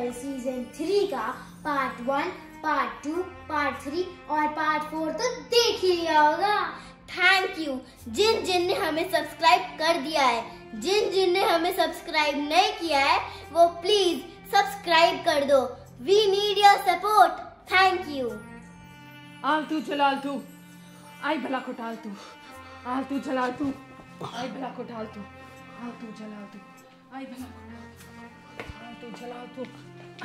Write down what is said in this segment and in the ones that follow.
Girl season 3 का part 1, part 2, part 3 और part 4 तो देख ही लिया होगा। थैंक यू जिन जिन ने हमें सब्सक्राइब कर दिया है। जिन जिन ने हमें सब्सक्राइब नहीं किया है वो प्लीज सब्सक्राइब कर दो। We need your support. Thank you. आलतू जलालतू आई भला को टालतू, आलतू जलालतू आई भला को टालतू, आलतू जलालतू आई भला को टालतू, आलतू जलालतू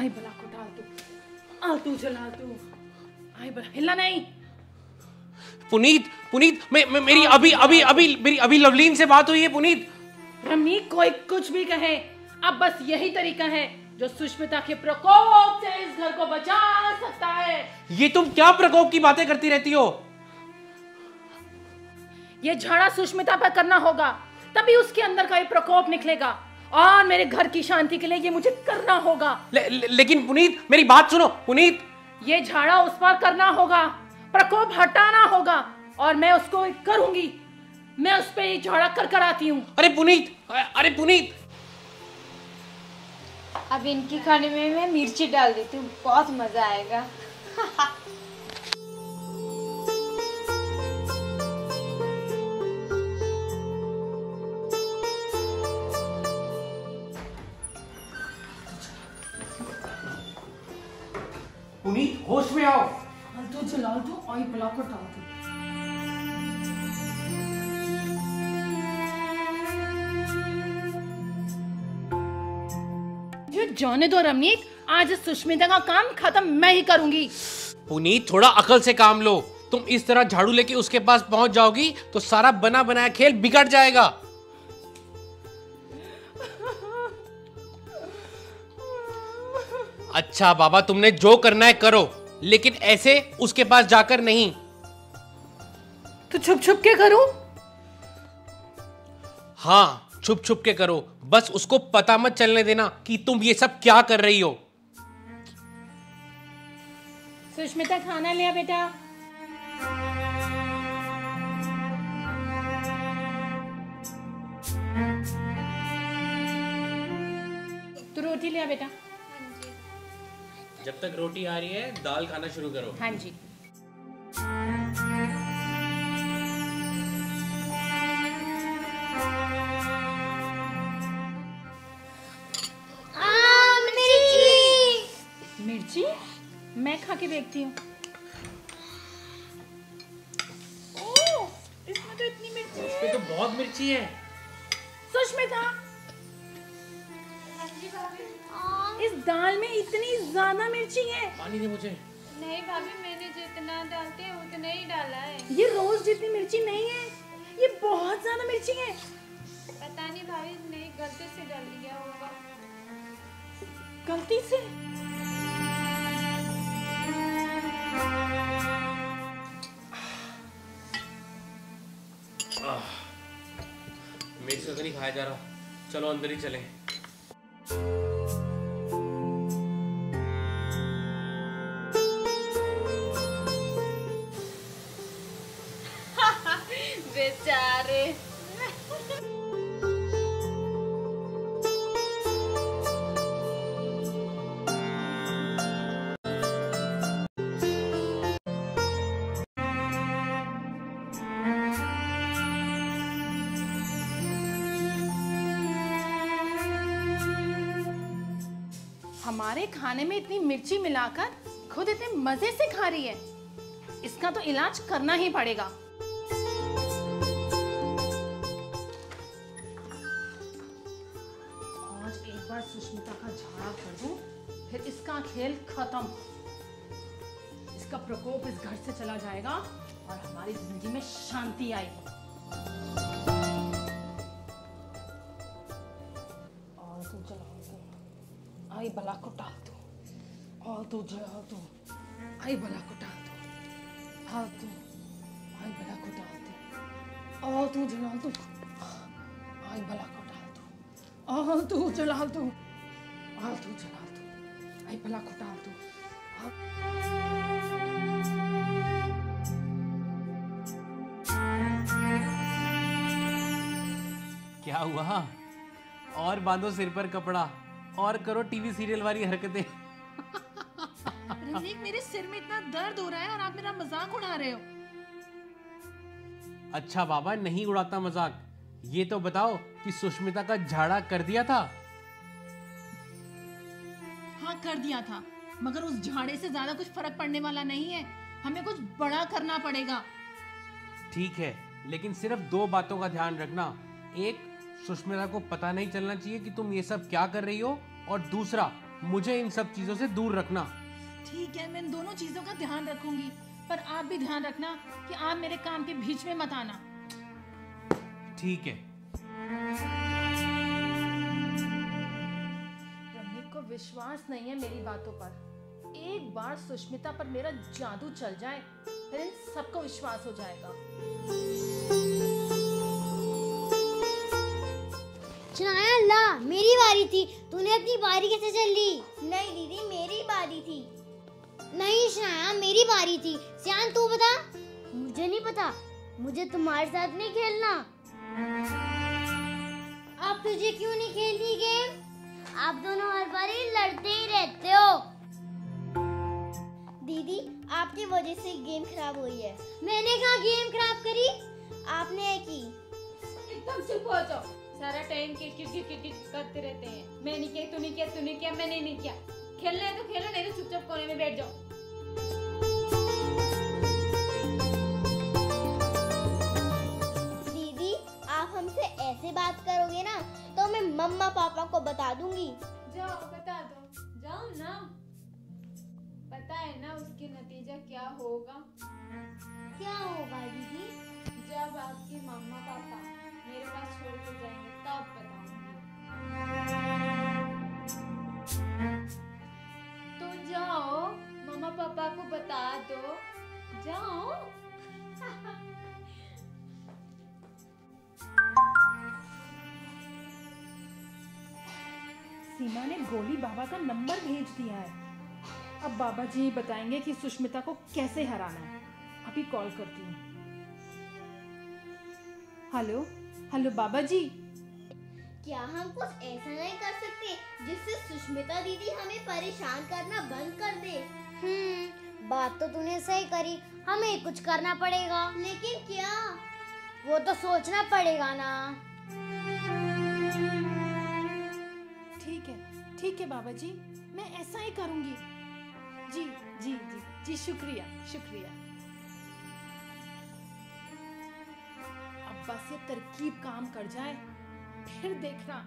आई भला को टालतू, आलतू जलालतू आई भला। हिलना नहीं। पुनीत मेरी अभी लवलीन से बात हुई है। पुनीत, रमी कोई कुछ भी कहे, अब बस यही तरीका है जो सुष्मिता के प्रकोप से इस घर को बचा सकता है। ये तुम क्या प्रकोप की बातें करती रहती हो? ये झाड़ा सुष्मिता पर करना होगा, तभी उसके अंदर का ये प्रकोप निकलेगा और मेरे घर की शांति के लिए ये मुझे करना होगा। लेकिन पुनीत मेरी बात सुनो। पुनीत, ये झाड़ा उस पर करना होगा, प्रकोप हटाना होगा और मैं उसको करूंगी। मैं उस पर ये झाड़ा कर आती हूँ। अरे पुनीत अब इनकी खाने में मैं मिर्ची डाल देती हूँ, बहुत मजा आएगा। पुनीत होश में आओ। तो जलाल दो और ब्लॉक को डाल दो। जाने दो रमनीत, आज सुष्मिता का काम खत्म मैं ही करूंगी। पुनीत थोड़ा अकल से काम लो। तुम इस तरह झाड़ू लेके उसके पास पहुंच जाओगी तो सारा बना बनाया खेल बिगड़ जाएगा। अच्छा बाबा, तुमने जो करना है करो, लेकिन ऐसे उसके पास जाकर नहीं। तो छुप छुप के करूं? हाँ, छुप छुप के करो। बस उसको पता मत चलने देना कि तुम ये सब क्या कर रही हो। सुष्मिता खाना लिया बेटा। तो रोटी लिया बेटा। जब तक रोटी आ रही है दाल खाना शुरू करो। हाँ जी। मिर्ची मैं खा के देखती हूँ। इसमें तो इतनी मिर्ची है। इसमें तो बहुत मिर्ची है। सुष्मिता, इस दाल में इतनी ज्यादा मिर्ची है। पानी दे मुझे। नहीं भाभी, मैंने जितना डालते हैं उतना ही डाला है। ये रोज जितनी मिर्ची नहीं है, ये बहुत ज्यादा मिर्ची है। पता नहीं भाभी, नहीं गलती से डाल दिया होगा। गलती से? मेरे से तो नहीं खाया जा रहा। चलो अंदर ही चलें। बेचारे। हमारे खाने में इतनी मिर्ची मिलाकर खुद इतने मजे से खा रही है। इसका तो इलाज करना ही पड़ेगा। आज एक बार सुष्मिता का झाड़ा कर दूं, फिर इसका खेल खत्म। इसका प्रकोप इस घर से चला जाएगा और हमारी जिंदगी में शांति आएगी। और तू चला आई भला को टाल दो, और तू जला दो आई भला को टाल दो, हाँ तू आई भला को टाल दो, और तू जला दो आई भला को टाल दो, और तू जला दो, और तू जला दो आई भला को टाल दो। क्या हुआ? और बांधो सिर पर कपड़ा और करो टीवी सीरियल वाली हरकतें। रमनीक, मेरे सिर में इतना दर्द हो रहा है और आप मेरा मजाक उड़ा रहे हो। अच्छा बाबा, नहीं उड़ाता मजाक। ये तो बताओ कि सुष्मिता का झाड़ा कर दिया था? हाँ, कर दिया था, मगर उस झाड़े से ज्यादा कुछ फर्क पड़ने वाला नहीं है। हमें कुछ बड़ा करना पड़ेगा। ठीक है, लेकिन सिर्फ 2 बातों का ध्यान रखना। एक, सुष्मिता को पता नहीं चलना चाहिए कि तुम ये सब क्या कर रही हो, और दूसरा, मुझे इन सब चीजों से दूर रखना। ठीक है, मैं इन दोनों चीजों का ध्यान रखूंगी, पर आप भी ध्यान रखना कि आप मेरे काम के बीच में मत आना। ठीक है। रमनीक को विश्वास नहीं है मेरी बातों पर। एक बार सुष्मिता पर मेरा जादू चल जाए, फिर इन सबको विश्वास हो जाएगा। शनाया, ला मेरी बारी थी, तूने अपनी बारी कैसे चल ली? नहीं दीदी, मेरी बारी थी। नहीं शनाया, मेरी बारी थी। सियान तू बता। मुझे नहीं पता, मुझे तुम्हारे साथ नहीं खेलना। अब तुझे क्यों नहीं खेलनी गेम? आप दोनों हर बारी लड़ते ही रहते हो। दीदी, आपकी वजह से गेम खराब हुई है। मैंने कहा गेम खराब करी? आपने की। एकदम चुप हो जाओ, सारा टाइम किट करते रहते हैं। मैं नहीं किया, तूने किया, तूने किया, मैंने नहीं किया। खेलना है तो खेलो, नहीं तो चुपचाप कोने में बैठ जाओ। दीदी, आप हमसे ऐसे बात करोगे ना तो मैं मम्मा पापा को बता दूंगी। जाओ, बता दो, जाओ ना। पता है ना उसके नतीजा क्या होगा? क्या होगा दीदी? जब आपके मम्मा पापा मेरे पास छोड़ के जाएंगे तब बताऊंगी। तो जाओ, मम्मा पापा को बता दो, जाओ। सीमा ने गोली बाबा का नंबर भेज दिया है। अब बाबा जी बताएंगे कि सुष्मिता को कैसे हराना है। अभी कॉल करती हूँ। हेलो हेलो बाबा जी। क्या हम कुछ ऐसा नहीं कर सकते जिससे सुष्मिता दीदी हमें परेशान करना बंद कर दे? बात तो तूने सही करी, हमें कुछ करना पड़ेगा। लेकिन क्या? वो तो सोचना पड़ेगा ना। ठीक है बाबा जी, मैं ऐसा ही करूंगी। जी जी जी जी, शुक्रिया शुक्रिया। अब बस ये तरकीब काम कर जाए, फिर देखना।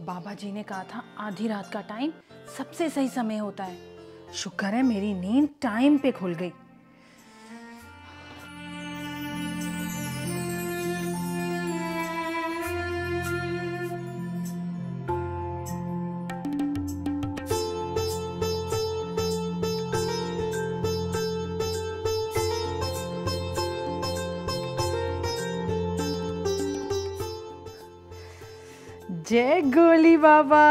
बाबा जी ने कहा था आधी रात का टाइम सबसे सही समय होता है। शुक्र है मेरी नींद टाइम पे खुल गई। जय गोली बाबा।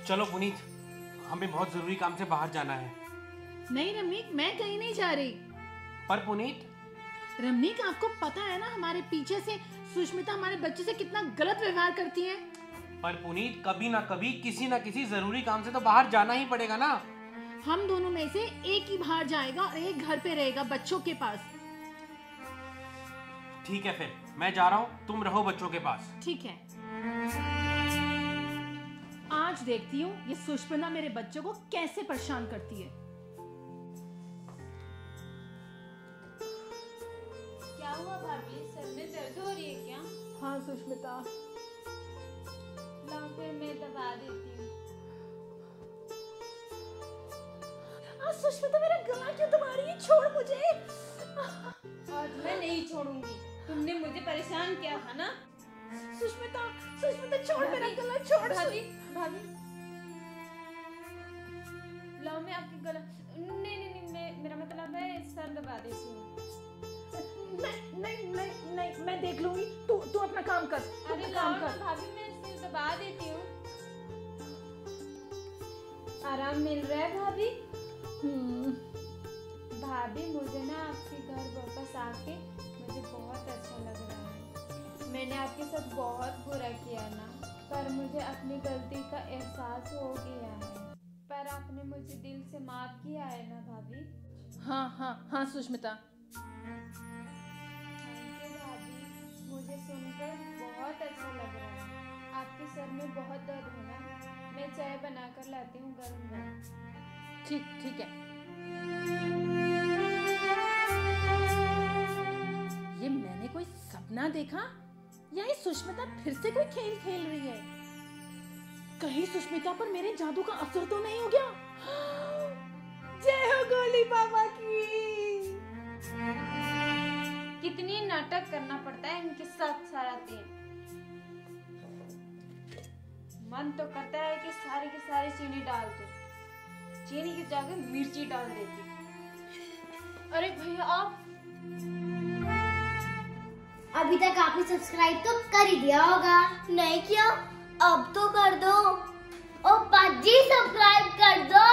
चलो पुनीत, हमें बहुत जरूरी काम से बाहर जाना है। नहीं रमनीक, मैं कहीं नहीं जा रही। पर पुनीत, रमनीक, आपको पता है ना हमारे पीछे से सुष्मिता हमारे बच्चे से कितना गलत व्यवहार करती है। पर पुनीत, कभी ना कभी किसी ना किसी जरूरी काम से तो बाहर जाना ही पड़ेगा ना। हम दोनों में से एक ही बाहर जाएगा और एक घर पे रहेगा बच्चों के पास। ठीक है, फिर मैं जा रहा हूँ, तुम रहो बच्चों के पास। ठीक है। आज देखती हूँ ये सुष्मिता मेरे बच्चों को कैसे परेशान करती है। क्या हुआ भाभी, सर में दर्द हो रही है क्या? हाँ सुष्मिता। लाओ फिर मैं दबा देती हूँ। सुष्मिता, मेरा गला क्यों दबा रही है? छोड़ मुझे। आज मैं नहीं छोड़ूंगी, तुमने मुझे परेशान किया था ना। सुष्मिता, सुष्मिता छोड़ मेरा गला, छोड़। भाभी, भाभी, लाओ मैं आपके गला, नहीं नहीं नहीं, मेरा मतलब है सर दबा देती हूँ। नहीं नहीं नहीं नहीं, मैं देख लूंगी, तू अपना काम कर। अरे काम कर भाभी, मैं सिर दबा देती हूँ। आराम मिल रहा है भाभी? भाभी, मुझे ना आपके घर वापस आके मुझे बहुत अच्छा लग रहा है। मैंने आपके साथ बहुत बुरा किया ना, पर मुझे अपनी गलती का एहसास हो गया है। पर आपने मुझे दिल से माफ किया है ना भाभी? हाँ हाँ हाँ सुष्मिता। थैंक यू भाभी, मुझे सुनकर बहुत अच्छा लग रहा है। आपके सर में बहुत दर्द है ना? मैं चाय बनाकर लाती हूँ गरम गरम। ठीक है। ये मैंने कोई सपना देखा या ये सुष्मिता फिर से कोई खेल खेल रही है? कहीं सुष्मिता पर मेरे जादू का असर तो नहीं हो गया? जय हो गोली बाबा की। कितनी नाटक करना पड़ता है इनके साथ सारा दिन। मन तो करता है कि सारी की सारी चीनी डाल दो, चीनी की जगह मिर्ची डाल देती। अरे भैया, आप अभी तक आपने सब्सक्राइब तो कर ही दिया होगा। नहीं किया? अब तो कर दो। ओ पाजी, सब्सक्राइब कर दो।